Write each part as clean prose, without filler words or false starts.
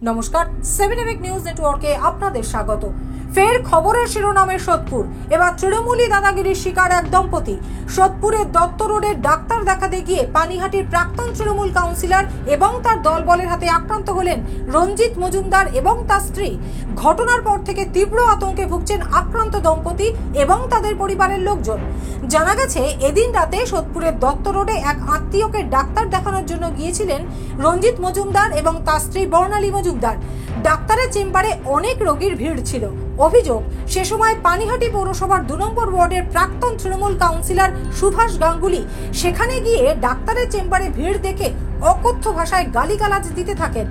নমস্কার, 7 নিউজ নেটওয়ার্কে আপনাদের স্বাগত। ফের খবরের শিরোনামে সোদপুর। এবার তৃণমূলী দাদাগিরির শিকার এক দম্পতি। সোদপুরের দত্ত রোডের ডাক্তার দেখাতে গিয়ে পানিহাটির প্রাক্তন তৃণমূল কাউন্সিলর এবং তার দলবলের হাতে আক্রান্ত হলেন রঞ্জিত মজুমদার এবং তার স্ত্রী। ঘটনার পর থেকে তীব্র আতঙ্কে ভুগছেন আক্রান্ত দম্পতি এবং তাদের পরিবারের লোকজন। জানা গেছে, এদিন রাতে সোদপুরের দত্ত রোডে এক আত্মীয়কে ডাক্তার দেখানোর জন্য গিয়েছিলেন রঞ্জিত মজুমদার এবং তার স্ত্রী বর্ণালী মজুমদার। ডাক্তারের চেম্বারে অনেক রোগীর ভিড় ছিল। অভিযোগ, সে সময় পানিহাটি পৌরসভার 2 নম্বর ওয়ার্ডের প্রাক্তন তৃণমূল কাউন্সিলর সুভাষ গাঙ্গুলি সেখানে গিয়ে ডাক্তারের চেম্বারে ভিড় দেখে অকথ্য ভাষায় গালিগালাজ দিতে থাকেন।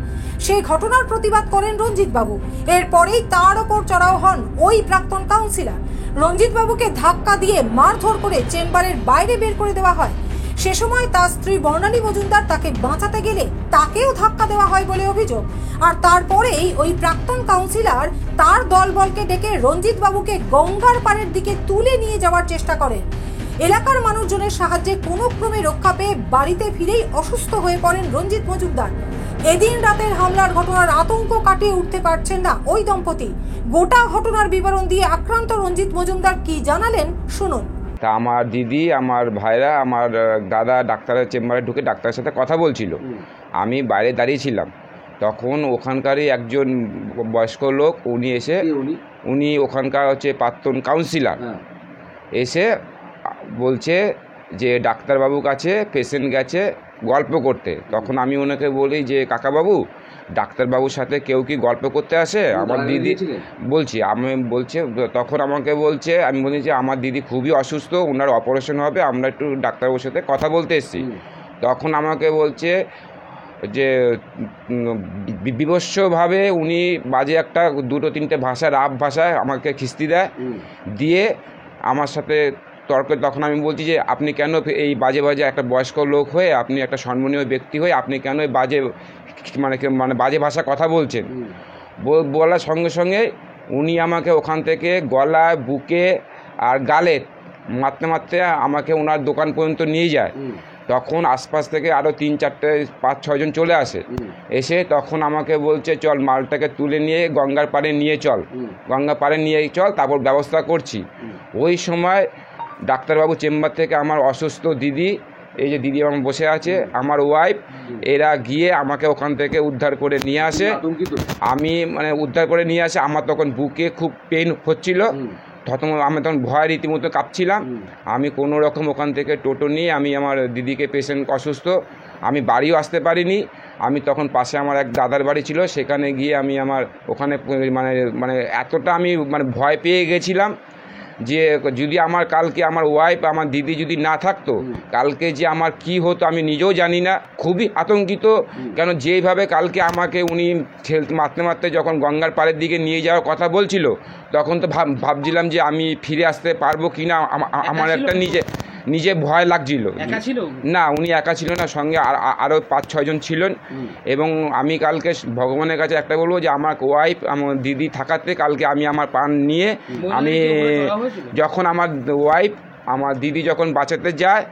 সেই ঘটনার প্রতিবাদ করেন রঞ্জিত বাবু। এরপরেই তার ওপর চড়াও হন ওই প্রাক্তন কাউন্সিলর। রঞ্জিত বাবুকে ধাক্কা দিয়ে মারধর করে চেম্বারের বাইরে বের করে দেওয়া হয়। সে সময় তার স্ত্রী বর্ণালী মজুমদার তাকে বাঁচাতে গেলে তাকেও ধাক্কা দেওয়া হয় বলে অভিযোগ। আর তারপরেই ওই প্রাক্তন কাউন্সিলর তার দলবলকে ডেকে রঞ্জিত বাবুকে গঙ্গার পাড়ের দিকে তুলে নিয়ে যাওয়ার চেষ্টা করেন। এলাকার মানুষজনের সাহায্যে কোনো ক্রমে রক্ষা পেয়ে বাড়িতে ফিরেই অসুস্থ হয়ে পড়েন রঞ্জিত মজুমদার। এদিন রাতের হামলার ঘটনার আতঙ্ক কাটিয়ে উঠতে পারছেন না ওই দম্পতি। গোটা ঘটনার বিবরণ দিয়ে আক্রান্ত রঞ্জিত মজুমদার কি জানালেন শুনুন। তা আমার দিদি, আমার ভাইরা, আমার দাদা ডাক্তারের চেম্বারে ঢুকে ডাক্তারের সাথে কথা বলছিল। আমি বাইরে দাঁড়িয়েছিলাম। তখন ওখানকারই একজন বয়স্ক লোক উনি ওখানকার প্রাক্তন কাউন্সিলর এসে বলছে যে ডাক্তারবাবুর কাছে পেশেন্ট গেছে গল্প করতে। তখন আমি ওনাকে বলি যে কাকাবাবু, ডাক্তারবাবুর সাথে কেউ কি গল্প করতে আসে? আমার দিদি বলছে তখন আমাকে বলছে, আমি বলি যে আমার দিদি খুবই অসুস্থ, ওনার অপারেশন হবে, আমরা একটু ডাক্তারবাবুর সাথে কথা বলতে এসেছি। তখন আমাকে বলছে যে বিভৎসভাবে উনি বাজে একটা 2-3টে ভাষা, রাব ভাষায় আমাকে খিস্তি দেয়, দিয়ে আমার সাথে তর্ক। তখন আমি বলছি যে আপনি কেন এই বাজে একটা বয়স্ক লোক হয়ে, আপনি একটা সম্মানীয় ব্যক্তি হয়ে আপনি কেন এই বাজে ভাষা কথা বলছেন? বলার সঙ্গে সঙ্গে উনি আমাকে ওখান থেকে গলায়, বুকে আর গালে মারতে আমাকে ওনার দোকান পর্যন্ত নিয়ে যায়। তখন আশপাশ থেকে আরও 3-4-5-6 জন চলে আসে। এসে তখন আমাকে বলছে চল মালটাকে তুলে নিয়ে গঙ্গার পাড়ে নিয়ে চল, গঙ্গার পাড়ে নিয়ে চল, তারপর ব্যবস্থা করছি। ওই সময় ডাক্তারবাবু চেম্বার থেকে আমার অসুস্থ দিদি, এই যে দিদি আমার বসে আছে, আমার ওয়াইফ, এরা গিয়ে আমাকে ওখান থেকে উদ্ধার করে নিয়ে আসে। উদ্ধার করে নিয়ে আসে। আমার তখন বুকে খুব পেন হচ্ছিল। আমি তখন ভয় রীতিমতো কাঁপছিলাম। আমি কোনো রকম ওখান থেকে টোটো নিয়ে আমি আমার দিদিকে, পেশেন্ট অসুস্থ, আমি বাড়িও আসতে পারিনি। আমি তখন পাশে আমার এক দাদার বাড়ি ছিল, সেখানে গিয়ে আমি আমার ওখানে এতটা আমি ভয় পেয়ে গেছিলাম যে যদি আমার কালকে আমার ওয়াইফ, আমার দিদি যদি না থাকতো, কালকে যে আমার কি হতো আমি নিজেও জানি না। খুবই আতঙ্কিত, কেন যেইভাবে কালকে আমাকে উনি মারতে যখন গঙ্গার পাড়ের দিকে নিয়ে যাওয়ার কথা বলছিল, তখন তো ভাবছিলাম যে আমি ফিরে আসতে পারবো কি না। আমার একটা নিজে ভয় লাগছিল। না, উনি একা ছিল না, সঙ্গে আরও 5-6 জন ছিলেন। এবং আমি কালকে ভগবানের কাছে একটা বলবো যে আমার ওয়াইফ, আমার দিদি থাকাতে কালকে আমি আমার প্রাণ নিয়ে যখন আমার ওয়াইফ, আমার দিদি যখন বাঁচাতে যায়,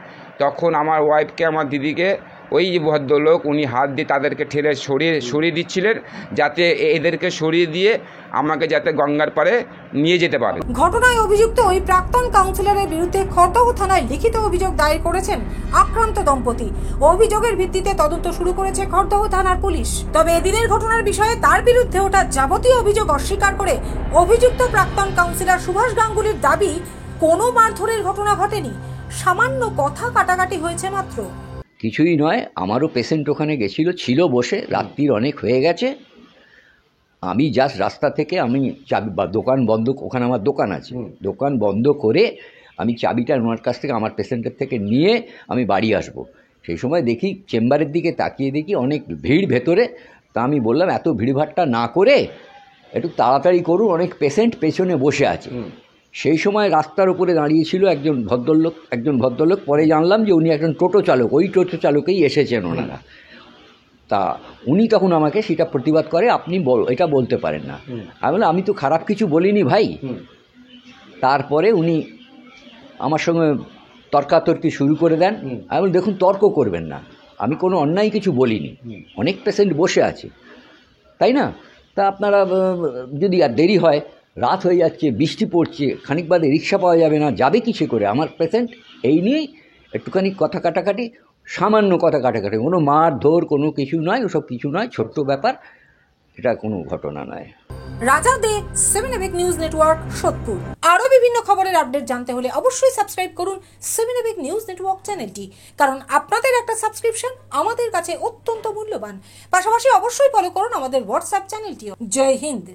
তখন আমার ওয়াইফকে, আমার দিদিকে ওই ভদ্রলোক উনি হাত দিয়ে তাদেরকে ঠেলে সরিয়ে দিচ্ছিলেন, যাতে এদেরকে সরিয়ে দিয়ে আমাকে যাতে গঙ্গার পাড়ে নিয়ে যেতে পারে। ঘটনায় অভিযুক্ত ওই প্রাক্তন কাউন্সিলরের বিরুদ্ধে খড়দহ থানায় লিখিত অভিযোগ দায়ের করেছেন আক্রান্ত দম্পতি। অভিযোগের ভিত্তিতে তদন্ত শুরু করেছে খড়দহ থানার পুলিশ। তবে এদিনের ঘটনার বিষয়ে তার বিরুদ্ধে ওঠা যাবতীয় অভিযোগ অস্বীকার করে অভিযুক্ত প্রাক্তন কাউন্সিলর সুভাষ গাঙ্গুলির দাবি, কোনো মারধরের ঘটনা ঘটেনি, সামান্য কথা কাটাকাটি হয়েছে মাত্র। কিছুই নয়, আমারও পেশেন্ট ওখানে ছিল বসে, রাত্রির অনেক হয়ে গেছে। আমি জাস্ট রাস্তা থেকে আমি চাবি দোকান বন্ধ, ওখানে আমার দোকান আছে, দোকান বন্ধ করে আমি চাবিটা ওনার কাছ থেকে, আমার পেশেন্টের থেকে নিয়ে আমি বাড়ি আসব। সেই সময় দেখি চেম্বারের দিকে তাকিয়ে দেখি অনেক ভিড় ভেতরে। তা আমি বললাম এত ভিড়ভাট্টা না করে একটু তাড়াতাড়ি করুন, অনেক পেশেন্ট পেছনে বসে আছে। সেই সময় রাস্তার উপরে দাঁড়িয়েছিল একজন ভদ্রলোক। পরে জানলাম যে উনি একজন টোটো চালক, ওই টোটো চালকেই এসেছেন ওনারা। তা উনি তখন আমাকে সেটা প্রতিবাদ করে, আপনি এটা বলতে পারেন না। আমি বললাম আমি তো খারাপ কিছু বলিনি ভাই। তারপরে উনি আমার সঙ্গে তর্কাতর্কি শুরু করে দেন। আমি বলি দেখুন, তর্ক করবেন না, আমি কোনো অন্যায় কিছু বলিনি, অনেক পেশেন্ট বসে আছে। তাই না? তা আপনারা যদি আর দেরি হয়, রাত হয়ে যাচ্ছে, বৃষ্টি পড়ছে, খানিক বাদে রিক্সা পাওয়া যাবে না, যাবে কিসে করে আমার পেশেন্ট, এই নিয়েই একটুখানি কথা কাটাকাটি, সামান্য কথা কাটাকাটি, কোনো মারধর কোনো কিছু নয়, ওসব কিছু নয়, ছোট্ট ব্যাপার, এটা কোনো ঘটনা নয়। রাজা দে 7 এবিক নিউজ নেটওয়ার্ক সোদপুর। আরো বিভিন্ন খবরের আপডেট জানতে হলে অবশ্যই সাবস্ক্রাইব করুন 7 এবিক নিউজ নেটওয়ার্ক চ্যানেলটি, কারণ আপনাদের একটা সাবস্ক্রিপশন আমাদের কাছে অত্যন্ত মূল্যবান। পাশাপাশি অবশ্যই ফলো করুন আমাদের হোয়াটসঅ্যাপ চ্যানেলটিও। জয় হিন্দ।